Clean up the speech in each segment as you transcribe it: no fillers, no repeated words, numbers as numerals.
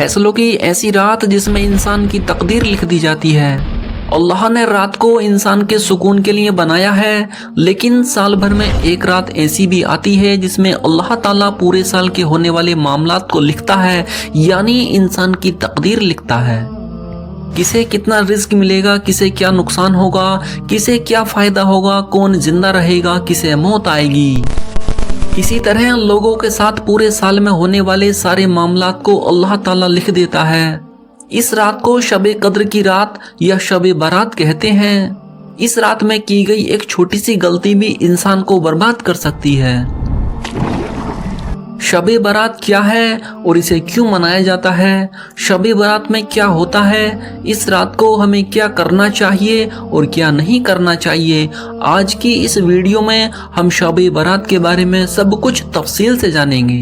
फैसलों की ऐसी रात जिसमें इंसान की तकदीर लिख दी जाती है। अल्लाह ने रात को इंसान के सुकून के लिए बनाया है, लेकिन साल भर में एक रात ऐसी भी आती है जिसमें अल्लाह ताला पूरे साल के होने वाले मामलात को लिखता है, यानी इंसान की तकदीर लिखता है। किसे कितना रिस्क मिलेगा, किसे क्या नुकसान होगा, किसे क्या फायदा होगा, कौन जिंदा रहेगा, किसे मौत आएगी। इसी तरह लोगों के साथ पूरे साल में होने वाले सारे मामलात को अल्लाह ताला लिख देता है। इस रात को शबे कद्र की रात या शबे बारात कहते हैं। इस रात में की गई एक छोटी सी गलती भी इंसान को बर्बाद कर सकती है। शबे बारात क्या है और इसे क्यों मनाया जाता है? शबे बारात में क्या होता है? इस रात को हमें क्या करना चाहिए और क्या नहीं करना चाहिए? आज की इस वीडियो में हम शबे बारात के बारे में सब कुछ तफसील से जानेंगे।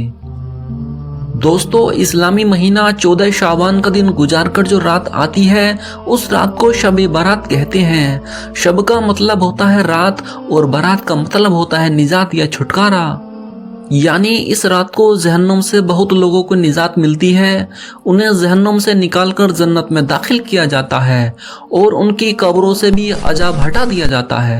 दोस्तों, इस्लामी महीना 14 शाबान का दिन गुजार कर जो रात आती है उस रात को शबे बारात कहते हैं। शब का मतलब होता है रात और बारात का मतलब होता है निजात या छुटकारा। यानी इस रात को जहन्नुम से बहुत लोगों को निजात मिलती है। उन्हें जहन्नुम से निकालकर जन्नत में दाखिल किया जाता है और उनकी कब्रों से भी अजाब हटा दिया जाता है।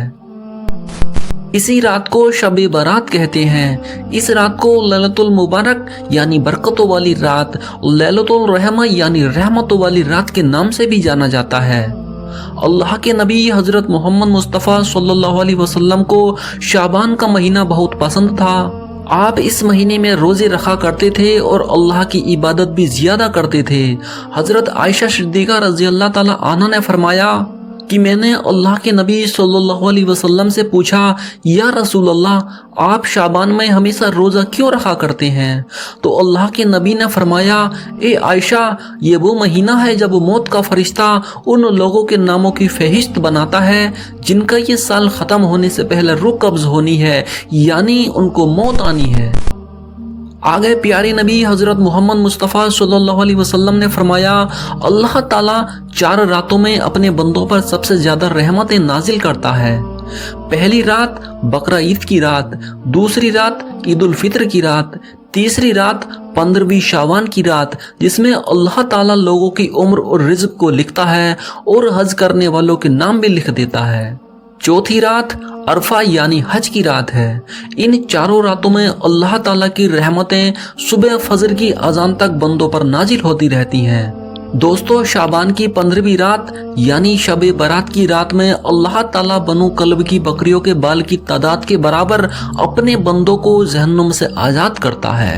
इसी रात को शबे बारात कहते हैं। इस रात को लैलतुल मुबारक यानी बरकतों वाली रात, लैलतुल रहमा यानी रहमतों वाली रात के नाम से भी जाना जाता है। अल्लाह के नबी हजरत मोहम्मद मुस्तफ़ा सल्लल्लाहु अलैहि वसल्लम को शाबान का महीना बहुत पसंद था। आप इस महीने में रोजे रखा करते थे और अल्लाह की इबादत भी ज्यादा करते थे। हजरत आयशा सिद्दीक़ा रज़ी अल्लाह ताला अन्हा ने फरमाया कि मैंने अल्लाह के नबी सल्लल्लाहु अलैहि वसल्लम से पूछा, या रसूल अल्लाह, आप शाबान में हमेशा रोज़ा क्यों रखा करते हैं? तो अल्लाह के नबी ने फरमाया, ए आयशा, ये वो महीना है जब मौत का फरिश्ता उन लोगों के नामों की फहरिस्त बनाता है जिनका ये साल ख़त्म होने से पहले रूह कब्ज़ होनी है, यानी उनको मौत आनी है। आगे प्यारे नबी हजरत मोहम्मद मुस्तफ़ा सल्लल्लाहु अलैहि वसल्लम ने फरमाया, अल्लाह ताला 4 रातों में अपने बंदों पर सबसे ज़्यादा रहमतें नाजिल करता है। पहली रात बकरा ईद की रात, दूसरी रात ईद उल फित्र की रात, तीसरी रात 15वीं शाबान की रात जिसमें अल्लाह ताला लोगों की उम्र और रिज़्क को लिखता है और हज करने वालों के नाम भी लिख देता है। चौथी रात अरफा यानी हज की रात है। इन 4 रातों में अल्लाह ताला की रहमतें सुबह फजर की अजान तक बंदों पर नाजिल होती रहती हैं। दोस्तों, शाबान की 15वीं रात यानी शबे बारात की रात में अल्लाह ताला बनु कल्ब की बकरियों के बाल की तादाद के बराबर अपने बंदों को जहन्नुम से आज़ाद करता है।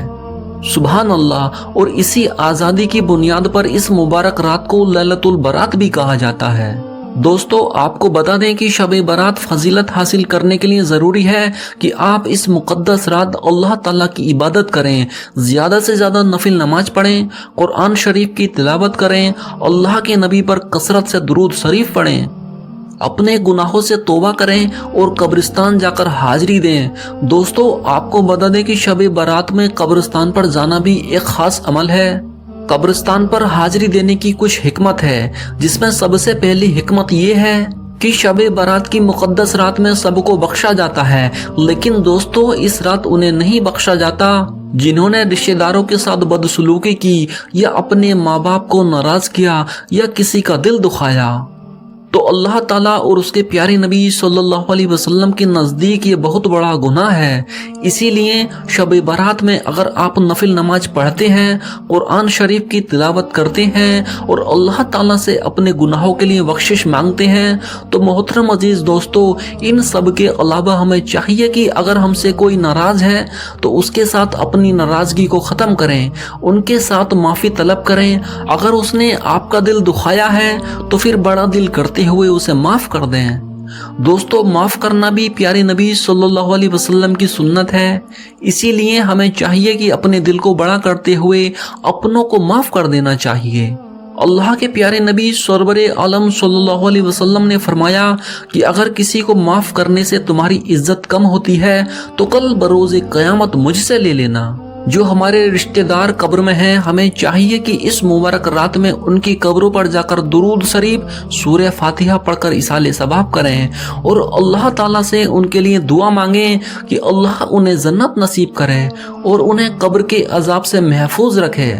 सुभान अल्लाह। और इसी आज़ादी की बुनियाद पर इस मुबारक रात को लैलतुल बारात भी कहा जाता है। दोस्तों, आपको बता दें कि शबे बारात फजीलत हासिल करने के लिए ज़रूरी है कि आप इस मुक़द्दस रात अल्लाह ताला की इबादत करें, ज़्यादा से ज़्यादा नफिल नमाज पढ़ें, कुरान शरीफ की तिलावत करें, अल्लाह के नबी पर कसरत से दुरूद शरीफ पढ़ें, अपने गुनाहों से तौबा करें और कब्रिस्तान जाकर हाजिरी दें। दोस्तों, आपको बता दें कि शबे बारात में कब्रिस्तान पर जाना भी एक ख़ास अमल है। कब्रिस्तान पर हाजिरी देने की कुछ हिकमत है, जिसमें सबसे पहली हिकमत ये है कि शबे बारात की मुक़द्दस रात में सबको बख्शा जाता है, लेकिन दोस्तों इस रात उन्हें नहीं बख्शा जाता जिन्होंने रिश्तेदारों के साथ बदसलूकी की या अपने माँ बाप को नाराज किया या किसी का दिल दुखाया। तो अल्लाह ताला और उसके प्यारे नबी सल्लल्लाहु अलैहि वसल्लम के नज़दीक ये बहुत बड़ा गुनाह है। इसीलिए शब बारात में अगर आप नफिल नमाज पढ़ते हैं, कुरान शरीफ की तिलावत करते हैं और अल्लाह ताला से अपने गुनाहों के लिए बख्शिश मांगते हैं, तो मोहतरम अजीज़ दोस्तों, इन सब के अलावा हमें चाहिए कि अगर हमसे कोई नाराज़ है तो उसके साथ अपनी नाराज़गी को ख़त्म करें, उनके साथ माफ़ी तलब करें। अगर उसने आपका दिल दुखाया है तो फिर बड़ा दिल करते हुए उसे माफ कर दें। दोस्तों, माफ करना भी प्यारे नबी सल्लल्लाहु अलैहि वसल्लम की सुन्नत है। इसीलिए हमें चाहिए कि अपने दिल को बड़ा करते हुए अपनों को माफ कर देना चाहिए। अल्लाह के प्यारे नबी सरवरे आलम सल्लल्लाहु अलैहि वसल्लम ने फरमाया कि अगर किसी को माफ करने से तुम्हारी इज्जत कम होती है तो कल बरोज़े क़यामत मुझसे ले लेना। जो हमारे रिश्तेदार कब्र में हैं, हमें चाहिए कि इस मुबारक रात में उनकी कब्रों पर जाकर दुरूद शरीफ, सूरह फातिहा पढ़कर इसाले सवाब करें और अल्लाह ताला से उनके लिए दुआ मांगें कि अल्लाह उन्हें जन्नत नसीब करे और उन्हें कब्र के अजाब से महफूज रखे।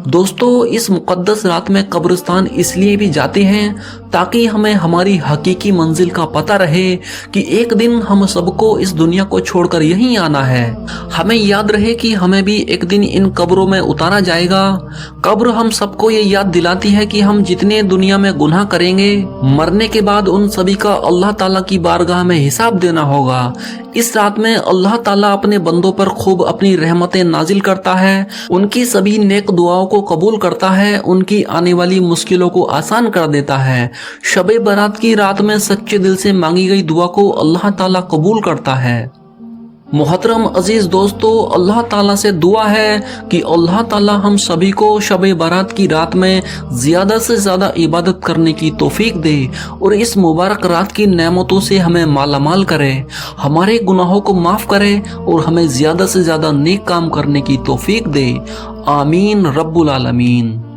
दोस्तों, इस मुक़द्दस रात में कब्रिस्तान इसलिए भी जाते हैं ताकि हमें हमारी हकीकी मंजिल का पता रहे कि एक दिन हम सबको इस दुनिया को छोड़कर यहीं आना है। हमें याद रहे कि हमें भी एक दिन इन कब्रों में उतारा जाएगा। कब्र हम सबको ये याद दिलाती है कि हम जितने दुनिया में गुनाह करेंगे, मरने के बाद उन सभी का अल्लाह ताला की बारगाह में हिसाब देना होगा। इस रात में अल्लाह ताला अपने बंदों पर खूब अपनी रहमतें नाजिल करता है, उनकी सभी नेक दुआओं को कबूल करता है, उनकी आने वाली मुश्किलों को आसान कर देता है। शबे बारात की रात में सच्चे दिल से मांगी गई दुआ को अल्लाह ताला कबूल करता है। मोहतरम अजीज दोस्तों, अल्लाह ताला से दुआ है कि अल्लाह ताला हम सभी को शबे बारात की रात में ज़्यादा से ज़्यादा इबादत करने की तौफीक दे और इस मुबारक रात की नेमतों से हमें मालामाल करे, हमारे गुनाहों को माफ़ करे और हमें ज़्यादा से ज़्यादा नेक काम करने की तौफीक दे। आमीन रब्बुल आलमीन।